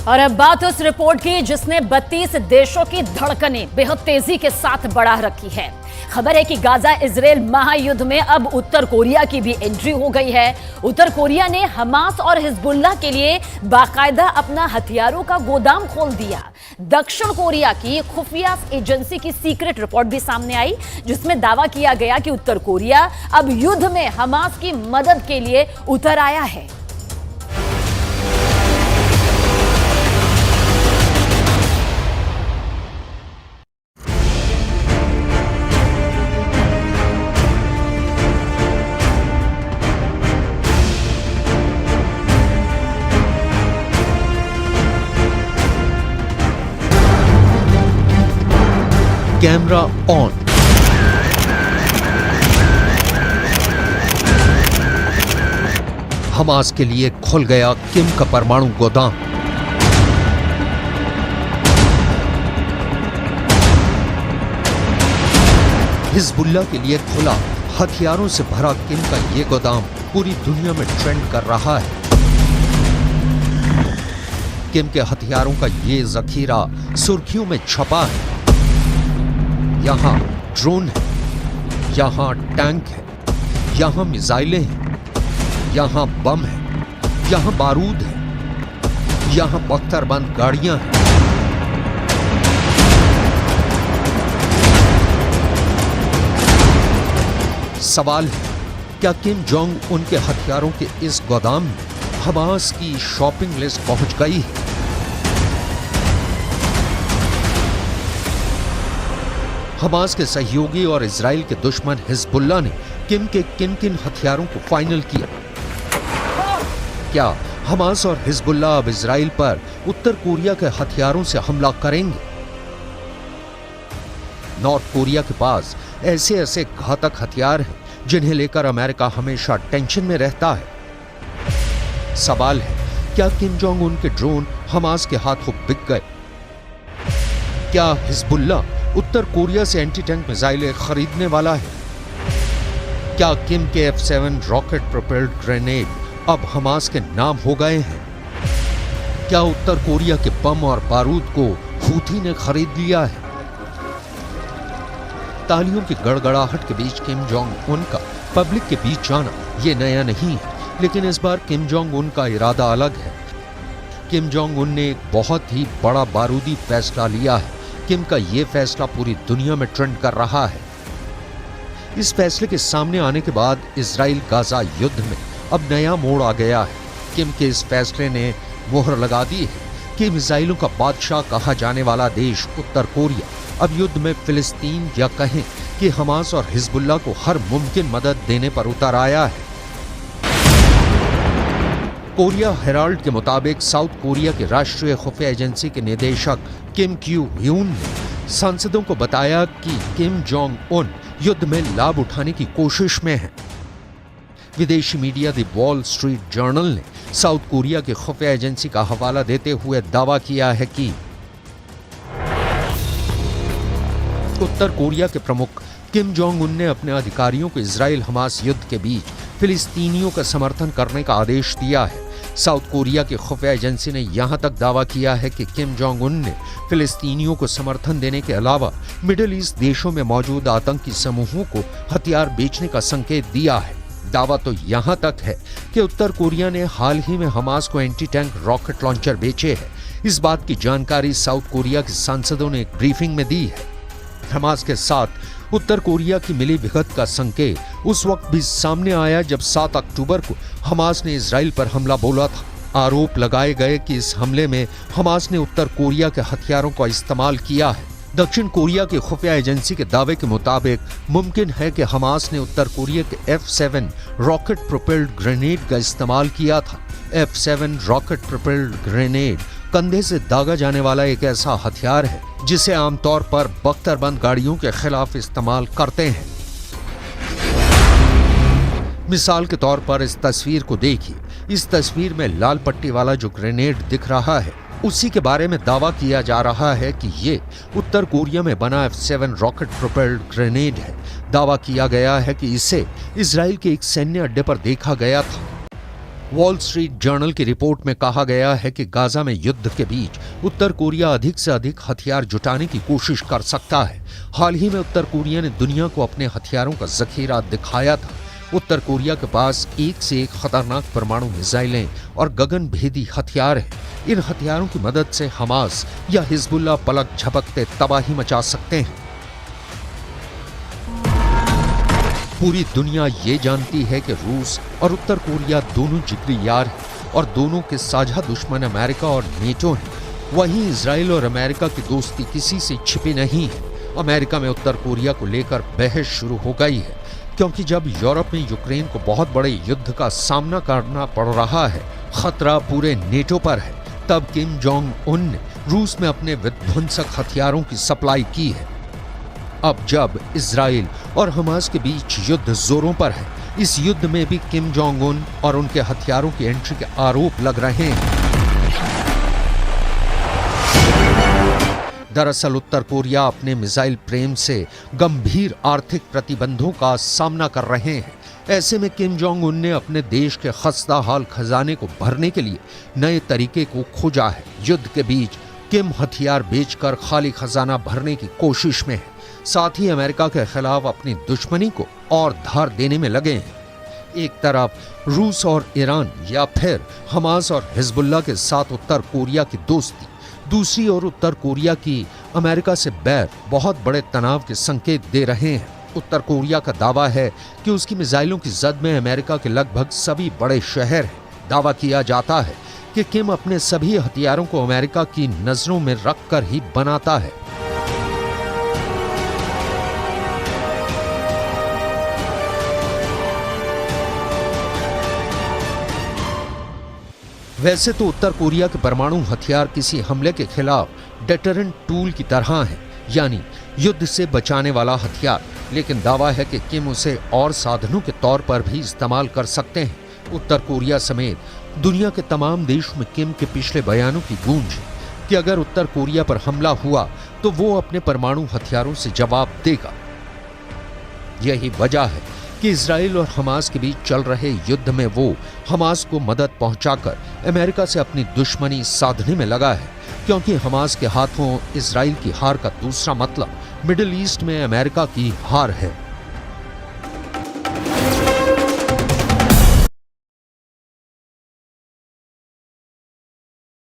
और अब बात उस रिपोर्ट की जिसने 32 देशों की धड़कनें बेहद तेजी के साथ बढ़ा रखी है। खबर है कि गाजा इजराइल महायुद्ध में अब उत्तर कोरिया की भी एंट्री हो गई है। उत्तर कोरिया ने हमास और हिजबुल्लाह के लिए बाकायदा अपना हथियारों का गोदाम खोल दिया। दक्षिण कोरिया की खुफिया एजेंसी की सीक्रेट रिपोर्ट भी सामने आई, जिसमें दावा किया गया कि उत्तर कोरिया अब युद्ध में हमास की मदद के लिए उतर आया है। Camera on. हमास के लिए खुल गया किम का परमाणु गोदाम। हिजबुल्लाह के लिए खुला हथियारों से भरा किम का ये गोदाम पूरी दुनिया में ट्रेंड कर रहा है। किम के हथियारों का ये जखीरा सुर्खियों में छपा है। यहां ड्रोन है, यहां टैंक है, यहां मिसाइलें हैं, यहां बम है, यहां बारूद है, यहां बख्तरबंद गाड़ियां हैं। सवाल है, क्या किम जोंग उनके हथियारों के इस गोदाम में हमास की शॉपिंग लिस्ट पहुंच गई है? हमास के सहयोगी और इजराइल के दुश्मन हिजबुल्लाह ने किम के किन किन हथियारों को फाइनल किया? क्या हमास और हिजबुल्लाह अब इजराइल पर उत्तर कोरिया के हथियारों से हमला करेंगे? नॉर्थ कोरिया के पास ऐसे ऐसे घातक हथियार हैं जिन्हें लेकर अमेरिका हमेशा टेंशन में रहता है। सवाल है, क्या किम जोंग उन के ड्रोन हमास के हाथों बिक गए? क्या हिजबुल्लाह उत्तर कोरिया से एंटी टैंक मिसाइलें खरीदने वाला है? क्या किम के F-7 रॉकेट प्रोपेल्ड ग्रेनेड अब हमास के नाम हो गए हैं? क्या उत्तर कोरिया के बम और बारूद को हूथी ने खरीद लिया है? तालियों की गड़गड़ाहट के बीच किम जोंग उन का पब्लिक के बीच जाना ये नया नहीं है, लेकिन इस बार किम जोंग उन का इरादा अलग है। किम जोंग उन ने एक बहुत ही बड़ा बारूदी फैसला लिया है। किम का यह फैसला पूरी दुनिया में ट्रेंड कर रहा है। इस फैसले के सामने आने के बाद इजराइल गाजा युद्ध में अब नया मोड़ आ गया है। किम के इस फैसले ने मोहर लगा दी है कि मिसाइलों का बादशाह कहा जाने वाला देश उत्तर कोरिया अब युद्ध में फिलिस्तीन या कहें कि हमास और हिजबुल्लाह को हर मुमकिन मदद देने पर उतर आया है। कोरिया हेराल्ड के मुताबिक साउथ कोरिया के राष्ट्रीय खुफिया एजेंसी के निदेशक किम क्यू ह्यून ने सांसदों को बताया कि किम जोंग उन युद्ध में लाभ उठाने की कोशिश में हैं। विदेशी media the wall street journal ने साउथ कोरिया के खुफिया एजेंसी का हवाला देते हुए दावा किया है कि उत्तर कोरिया के प्रमुख किम जोंग उन ने अपने अधिकारियों को इजराइल हमास युद्ध के बीच फिलिस्तीनियों का समर्थन करने का आदेश दिया है। साउथ कोरिया की खुफिया एजेंसी ने यहां तक दावा किया है कि किम जोंग उन ने फिलिस्तीनियों को समर्थन देने के अलावा मिडिल ईस्ट देशों में मौजूद आतंकी समूहों को हथियार बेचने का संकेत दिया है। दावा तो यहां तक है कि उत्तर कोरिया ने हाल ही में हमास को एंटी टैंक रॉकेट लॉन्चर बेचे हैं। इस बात की जानकारी साउथ कोरिया के सांसदों ने एक ब्रीफिंग में दी है। हमास के साथ उत्तर कोरिया की मिली भगत का संकेत उस वक्त भी सामने आया जब 7 अक्टूबर को हमास ने इजराइल पर हमला बोला था। आरोप लगाए गए कि इस हमले में हमास ने उत्तर कोरिया के हथियारों का इस्तेमाल किया है। दक्षिण कोरिया की खुफिया एजेंसी के दावे के मुताबिक मुमकिन है कि हमास ने उत्तर कोरिया के F-7 रॉकेट प्रोपेल्ड ग्रेनेड का इस्तेमाल किया था। F-7 रॉकेट प्रोपेल्ड ग्रेनेड कंधे से दागा जाने वाला एक ऐसा हथियार है जिसे आमतौर पर बख्तरबंद गाड़ियों के खिलाफ इस्तेमाल करते हैं। मिसाल के तौर पर इस तस्वीर को देखिए। इस तस्वीर में लाल पट्टी वाला जो ग्रेनेड दिख रहा है, उसी के बारे में दावा किया जा रहा है कि ये उत्तर कोरिया में बना F-7 रॉकेट प्रोपेल्ड ग्रेनेड है। दावा किया गया है कि इसे इजराइल के एक सैन्य अड्डे पर देखा गया था। वॉल स्ट्रीट जर्नल की रिपोर्ट में कहा गया है कि गाजा में युद्ध के बीच उत्तर कोरिया अधिक से अधिक हथियार जुटाने की कोशिश कर सकता है। हाल ही में उत्तर कोरिया ने दुनिया को अपने हथियारों का जखीरा दिखाया था। उत्तर कोरिया के पास एक से एक खतरनाक परमाणु मिसाइलें और गगनभेदी हथियार हैं। इन हथियारों की मदद से हमास या हिजबुल्लाह पलक झपकते तबाही मचा सकते हैं। पूरी दुनिया ये जानती है कि रूस और उत्तर कोरिया दोनों जिगरी यार हैं और दोनों के साझा दुश्मन अमेरिका और नेटो हैं। वहीं इजराइल और अमेरिका की दोस्ती किसी से छिपी नहीं है। अमेरिका में उत्तर कोरिया को लेकर बहस शुरू हो गई है, क्योंकि जब यूरोप में यूक्रेन को बहुत बड़े युद्ध का सामना करना पड़ रहा है, खतरा पूरे नेटो पर है, तब किम जोंग उन ने रूस में अपने विध्वंसक हथियारों की सप्लाई की है। अब जब इजराइल और हमास के बीच युद्ध जोरों पर है, इस युद्ध में भी किम जोंग उन और उनके हथियारों की एंट्री के आरोप लग रहे हैं। दरअसल उत्तर कोरिया अपने मिसाइल प्रेम से गंभीर आर्थिक प्रतिबंधों का सामना कर रहे हैं। ऐसे में किम जोंग उन ने अपने देश के खस्ता हाल खजाने को भरने के लिए नए तरीके को खोजा है। युद्ध के बीच किम हथियार बेचकर खाली खजाना भरने की कोशिश में है। साथ ही अमेरिका के खिलाफ अपनी दुश्मनी को और धार देने में लगे हैं। एक तरफ रूस और ईरान या फिर हमास और हिजबुल्लाह के साथ उत्तर कोरिया की दोस्ती, दूसरी ओर उत्तर कोरिया की अमेरिका से बैर बहुत बड़े तनाव के संकेत दे रहे हैं। उत्तर कोरिया का दावा है कि उसकी मिसाइलों की जद में अमेरिका के लगभग सभी बड़े शहर हैं। दावा किया जाता है कि किम अपने सभी हथियारों को अमेरिका की नजरों में रखकर ही बनाता है। वैसे तो उत्तर कोरिया के परमाणु हथियार किसी हमले के खिलाफ डेटरेंट टूल की तरह हैं, यानी युद्ध से बचाने वाला हथियार, लेकिन दावा है कि किम उसे और साधनों के तौर पर भी इस्तेमाल कर सकते हैं। उत्तर कोरिया समेत दुनिया के तमाम देशों में किम के पिछले बयानों की गूंज है कि अगर उत्तर कोरिया पर हमला हुआ तो वो अपने परमाणु हथियारों से जवाब देगा। यही वजह है कि इजराइल और हमास के बीच चल रहे युद्ध में वो हमास को मदद पहुंचाकर अमेरिका से अपनी दुश्मनी साधने में लगा है, क्योंकि हमास के हाथों इजराइल की हार का दूसरा मतलब मिडिल ईस्ट में अमेरिका की हार है।